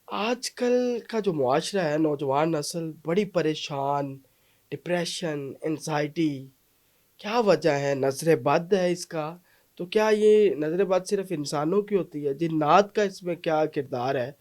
آج کل کا جو معاشرہ ہے، نوجوان نسل بڑی پریشان، ڈپریشن، انزائٹی، کیا وجہ ہے؟ نظر بد ہے اس کا؟ تو کیا یہ نظر بد صرف انسانوں کی ہوتی ہے؟ جنات کا اس میں کیا کردار ہے؟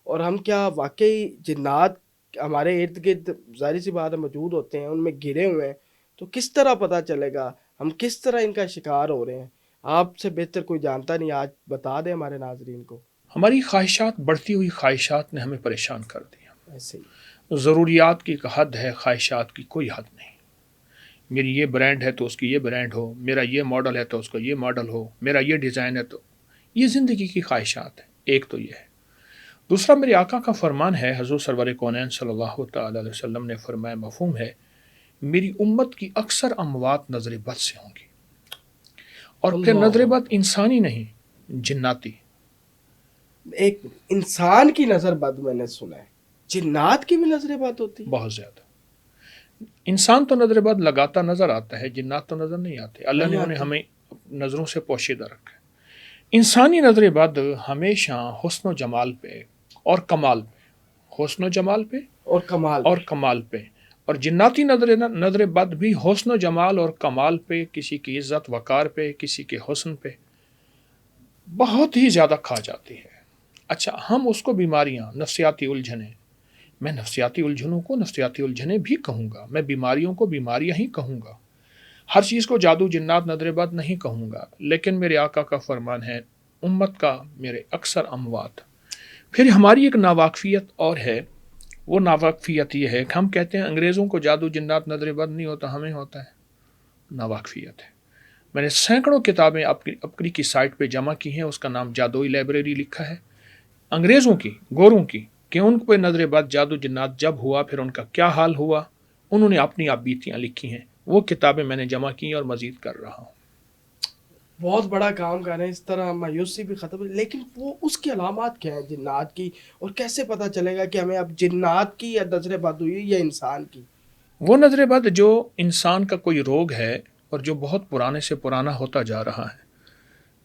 اور ہم کیا واقعی جنات ہمارے ارد گرد ظاہر سی بات ہے موجود ہوتے ہیں، ان میں گھرے ہوئے ہیں؟ تو کس طرح پتہ چلے گا ہم کس طرح ان کا شکار ہو رہے ہیں؟ آپ سے بہتر کوئی جانتا نہیں، آج بتا دیں ہمارے ناظرین کو۔ ہماری خواہشات، بڑھتی ہوئی خواہشات نے ہمیں پریشان کر دیا۔ ایسے ہی۔ ضروریات کی ایک حد ہے، خواہشات کی کوئی حد نہیں۔ میری یہ برانڈ ہے تو اس کی یہ برانڈ ہو، میرا یہ ماڈل ہے تو اس کا یہ ماڈل ہو، میرا یہ ڈیزائن ہے تو یہ زندگی کی خواہشات ہیں۔ ایک تو یہ ہے۔ دوسرا، میرے آقا کا فرمان ہے، حضور سرور کونین صلی اللہ تعالی علیہ وسلم نے فرمایا، مفہوم ہے، میری امت کی اکثر اموات نظر بد سے ہوں گی۔ اور پھر نظر اللہ بد اکبر۔ انسانی نہیں، جناتی۔ ایک انسان کی نظر بد میں نے سنا ہے، جنات کی بھی نظر بد ہوتی بہت زیادہ۔ انسان تو نظر بد لگاتا نظر آتا ہے، جنات تو نظر نہیں آتے۔ ہے؟ اللہ نہیں نے انہیں آتی۔ ہمیں نظروں سے پوشیدہ رکھا ہے۔ انسانی نظر بد ہمیشہ حسن و جمال پہ اور کمال پہ، حسن و جمال پہ اور کمال اور پہ۔ کمال پہ، اور جناتی نظر بد بھی حسن و جمال اور کمال پہ، کسی کی عزت وقار پہ، کسی کے حسن پہ بہت ہی زیادہ کھا جاتی ہے۔ اچھا، ہم اس کو بیماریاں، نفسیاتی الجھنیں، میں نفسیاتی الجھنوں کو نفسیاتی الجھنیں بھی کہوں گا، میں بیماریوں کو بیماریاں ہی کہوں گا، ہر چیز کو جادو جنات نظر بد نہیں کہوں گا۔ لیکن میرے آقا کا فرمان ہے، امت کا میرے اکثر اموات۔ پھر ہماری ایک ناواقفیت اور ہے، وہ ناواقفیت یہ ہے کہ ہم کہتے ہیں انگریزوں کو جادو جنات نظر بد نہیں ہوتا، ہمیں ہوتا ہے۔ ناواقفیت ہے۔ میں نے سینکڑوں کتابیں اپنی کی سائٹ پہ جمع کی ہیں، اس کا نام جادوئی لائبریری لکھا ہے، انگریزوں کی، گوروں کی، کہ ان پہ نظر بد جادو جنات جب ہوا پھر ان کا کیا حال ہوا، انہوں نے اپنی آپ بیتیاں لکھی ہیں، وہ کتابیں میں نے جمع کی اور مزید کر رہا ہوں۔ بہت بڑا کام کر رہے ہیں، اس طرح مایوسی بھی ختم۔ لیکن وہ اس کی علامات کیا ہیں جنات کی؟ اور کیسے پتہ چلے گا کہ ہمیں اب جنات کی یا نظر بد ہوئی یا انسان کی؟ وہ نظر بد جو انسان کا کوئی روگ ہے اور جو بہت پرانے سے پرانا ہوتا جا رہا ہے،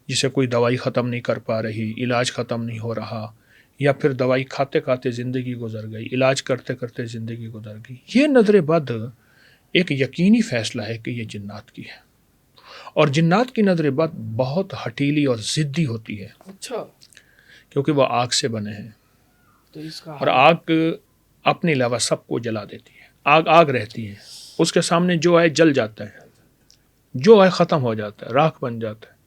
جسے کوئی دوائی ختم نہیں کر پا رہی، علاج ختم نہیں ہو رہا، یا پھر دوائی کھاتے کھاتے زندگی گزر گئی، علاج کرتے کرتے زندگی گزر گئی، یہ نظر بد ایک یقینی فیصلہ ہے کہ یہ جنات کی ہے۔ اور جنات کی نظر بد بہت ہٹیلی اور ضدی ہوتی ہے، اچھا، کیونکہ وہ آگ سے بنے ہیں، تو اس کا اور حل؟ آگ اپنے علاوہ سب کو جلا دیتی ہے۔ آگ آگ رہتی ہے، اس کے سامنے جو آئے جل جاتا ہے، جو آئے ختم ہو جاتا ہے، راکھ بن جاتا ہے۔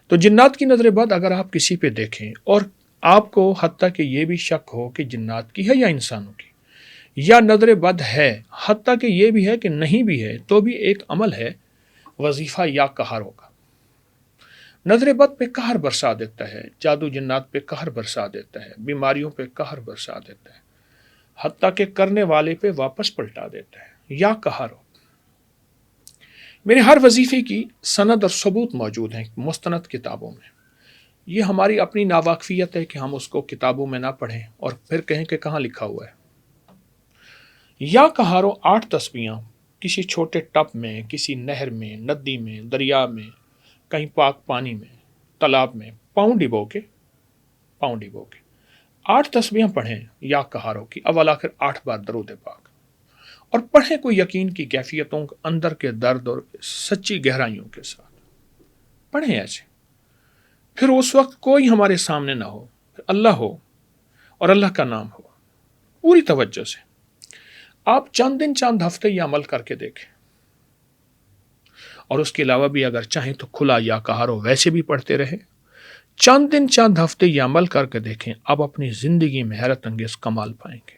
تو جنات کی نظر بد اگر آپ کسی پہ دیکھیں اور آپ کو حتیٰ کہ یہ بھی شک ہو کہ جنات کی ہے یا انسانوں کی، یا نظر بد ہے، حتیٰ کہ یہ بھی ہے کہ نہیں بھی ہے، تو بھی ایک عمل ہے، وظیفہ یا قہر ہوگا۔ نظر بد پہ قہر برسا دیتا ہے، جادو جنات پہ قہر برسا دیتا ہے، بیماریوں پہ قہر برسا دیتا ہے، حتیٰ کہ کرنے والے پہ واپس پلٹا دیتا ہے، یا قہر ہو۔ میرے ہر وظیفے کی سند اور ثبوت موجود ہیں مستند کتابوں میں۔ یہ ہماری اپنی ناواقفیت ہے کہ ہم اس کو کتابوں میں نہ پڑھیں اور پھر کہیں کہ کہاں لکھا ہوا ہے۔ یا کہارو 8 تسبیحاں کسی چھوٹے ٹب میں، کسی نہر میں، ندی میں، دریا میں، کہیں پاک پانی میں، تالاب میں، پاؤں ڈبو کے 8 تسبیحاں پڑھیں یا کہارو کی، اول آخر 8 بار درود پاک، اور پڑھیں کوئی یقین کی کیفیتوں اندر کے درد اور سچی گہرائیوں کے ساتھ پڑھیں ایسے۔ پھر اس وقت کوئی ہمارے سامنے نہ ہو، اللہ ہو اور اللہ کا نام ہو، پوری توجہ سے آپ چند دن چند ہفتے یہ عمل کر کے دیکھیں، اور اس کے علاوہ بھی اگر چاہیں تو کھلا یا کہارو ویسے بھی پڑھتے رہیں، چند دن چند ہفتے یہ عمل کر کے دیکھیں، اب اپنی زندگی میں حیرت انگیز کمال پائیں گے،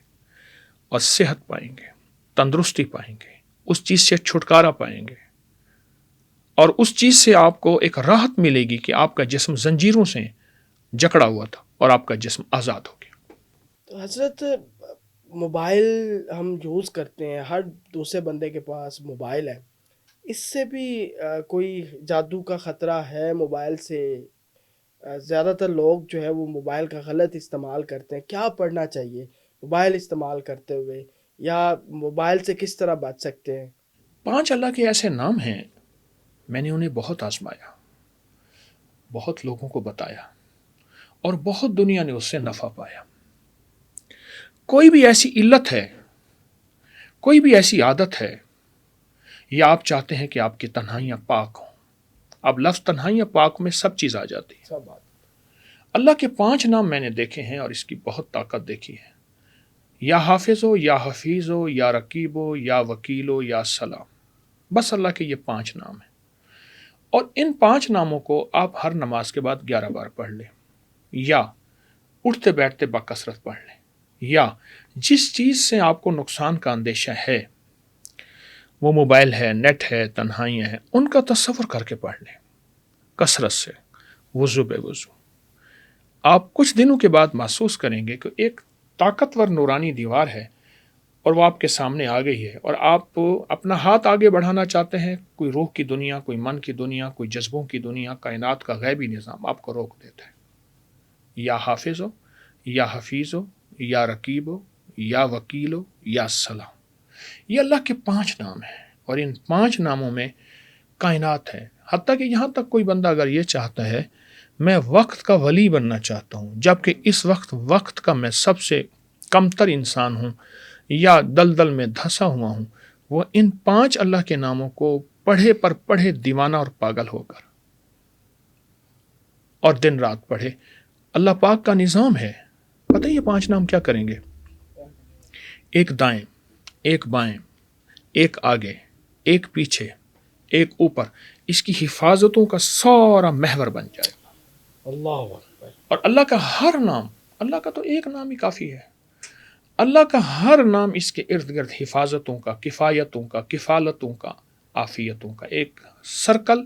اور صحت پائیں گے، تندرستی پائیں گے، اس چیز سے چھٹکارا پائیں گے، اور اس چیز سے آپ کو ایک راحت ملے گی کہ آپ کا جسم زنجیروں سے جکڑا ہوا تھا اور آپ کا جسم آزاد ہو گیا۔ تو حضرت، موبائل ہم یوز کرتے ہیں، ہر دوسرے بندے کے پاس موبائل ہے، اس سے بھی کوئی جادو کا خطرہ ہے موبائل سے؟ زیادہ تر لوگ جو ہے وہ موبائل کا غلط استعمال کرتے ہیں، کیا پڑھنا چاہیے موبائل استعمال کرتے ہوئے، یا موبائل سے کس طرح بچ سکتے ہیں؟ 5 اللہ کے ایسے نام ہیں، میں نے انہیں بہت آزمایا، بہت لوگوں کو بتایا، اور بہت دنیا نے اس سے نفع پایا۔ کوئی بھی ایسی علت ہے، کوئی بھی ایسی عادت ہے، یا آپ چاہتے ہیں کہ آپ کی تنہائیاں پاک ہوں، اب لفظ تنہائیاں پاک میں سب چیز آ جاتی ہے۔ سب بات اللہ کے 5 نام میں نے دیکھے ہیں اور اس کی بہت طاقت دیکھی ہے، یا حافظ ہو، یا حفیظ ہو، یا رقیب ہو، یا وکیل ہو، یا سلام، بس اللہ کے یہ 5 نام ہیں، اور ان 5 ناموں کو آپ ہر نماز کے بعد 11 بار پڑھ لیں، یا اٹھتے بیٹھتے بکثرت پڑھ لیں، یا جس چیز سے آپ کو نقصان کا اندیشہ ہے، وہ موبائل ہے، نیٹ ہے، تنہائیاں ہیں، ان کا تصور کر کے پڑھ لیں کثرت سے، وضو بے وضو۔ آپ کچھ دنوں کے بعد محسوس کریں گے کہ ایک طاقتور نورانی دیوار ہے اور وہ آپ کے سامنے آ گئی ہے، اور آپ اپنا ہاتھ آگے بڑھانا چاہتے ہیں، کوئی روح کی دنیا، کوئی من کی دنیا، کوئی جذبوں کی دنیا، کائنات کا غیبی نظام آپ کو روک دیتا ہے۔ یا حافظ ہو، یا حفیظ ہو، یا رقیب ہو، یا وکیل ہو، یا سلام، یہ اللہ کے 5 نام ہیں، اور ان 5 ناموں میں کائنات ہے۔ حتیٰ کہ یہاں تک کوئی بندہ اگر یہ چاہتا ہے میں وقت کا ولی بننا چاہتا ہوں، جبکہ اس وقت کا میں سب سے کمتر انسان ہوں، یا دلدل میں دھسا ہوا ہوں، وہ ان 5 اللہ کے ناموں کو پڑھے پر پڑھے دیوانہ اور پاگل ہو کر، اور دن رات پڑھے۔ اللہ پاک کا نظام ہے، پتہ یہ 5 نام کیا کریں گے؟ ایک دائیں، ایک بائیں، ایک آگے، ایک پیچھے، ایک اوپر، اس کی حفاظتوں کا سارا محور بن جائے گا۔ اللہ اکبر۔ اور اللہ کا ہر نام، اللہ کا تو ایک نام ہی کافی ہے، اللہ کا ہر نام اس کے ارد گرد حفاظتوں کا، کفایتوں کا، کفالتوں کا، عافیتوں کا ایک سرکل،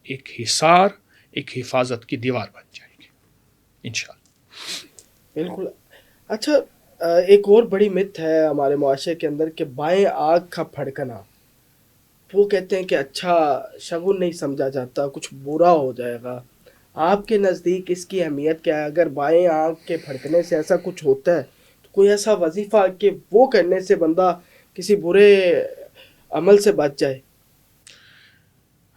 ایک حصار، ایک حفاظت کی دیوار بن جائے گی انشاءاللہ۔ بالکل۔ اچھا، ایک اور بڑی مت ہے ہمارے معاشرے کے اندر کہ بائیں آنکھ کا پھڑکنا، وہ کہتے ہیں کہ اچھا شگن نہیں سمجھا جاتا، کچھ برا ہو جائے گا۔ آپ کے نزدیک اس کی اہمیت کیا ہے؟ اگر بائیں آنکھ کے پھڑکنے سے ایسا کچھ ہوتا ہے تو کوئی ایسا وظیفہ کہ وہ کرنے سے بندہ کسی برے عمل سے بچ جائے؟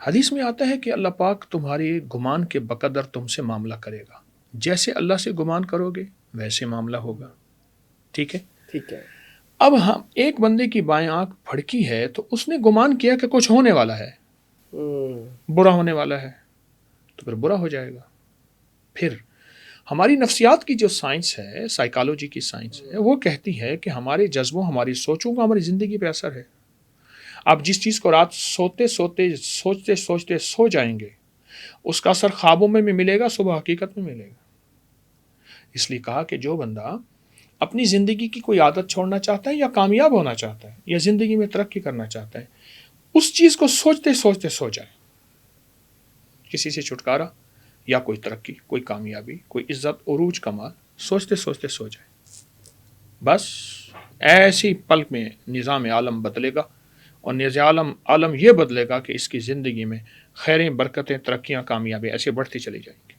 حدیث میں آتا ہے کہ اللہ پاک تمہاری گمان کے بقدر تم سے معاملہ کرے گا، جیسے اللہ سے گمان کرو گے ویسے معاملہ ہوگا، ٹھیک ہے؟ ٹھیک ہے۔ اب ہم ایک بندے کی بائیں آنکھ پھڑکی ہے تو اس نے گمان کیا کہ کچھ ہونے والا ہے، برا ہونے والا ہے، تو پھر برا ہو جائے گا۔ پھر ہماری نفسیات کی جو سائنس ہے، سائیکالوجی کی سائنس ہے، وہ کہتی ہے کہ ہمارے جذبوں، ہماری سوچوں کا ہماری زندگی پہ اثر ہے۔ آپ جس چیز کو رات سوچتے سوچتے سو جائیں گے، اس کا اثر خوابوں میں بھی ملے گا، صبح حقیقت میں ملے گا۔ اس لیے کہا کہ جو بندہ اپنی زندگی کی کوئی عادت چھوڑنا چاہتا ہے، یا کامیاب ہونا چاہتا ہے، یا زندگی میں ترقی کرنا چاہتا ہے، اس چیز کو سوچتے سوچتے سو جائے، کسی سے چھٹکارا یا کوئی ترقی، کوئی کامیابی، کوئی عزت، عروج، کمال، سوچتے سوچتے سو جائے، بس ایسی پلک میں نظام عالم بدلے گا، اور نظام عالم یہ بدلے گا کہ اس کی زندگی میں خیریں، برکتیں، ترقیاں، کامیابی ایسے بڑھتی چلی جائیں گی۔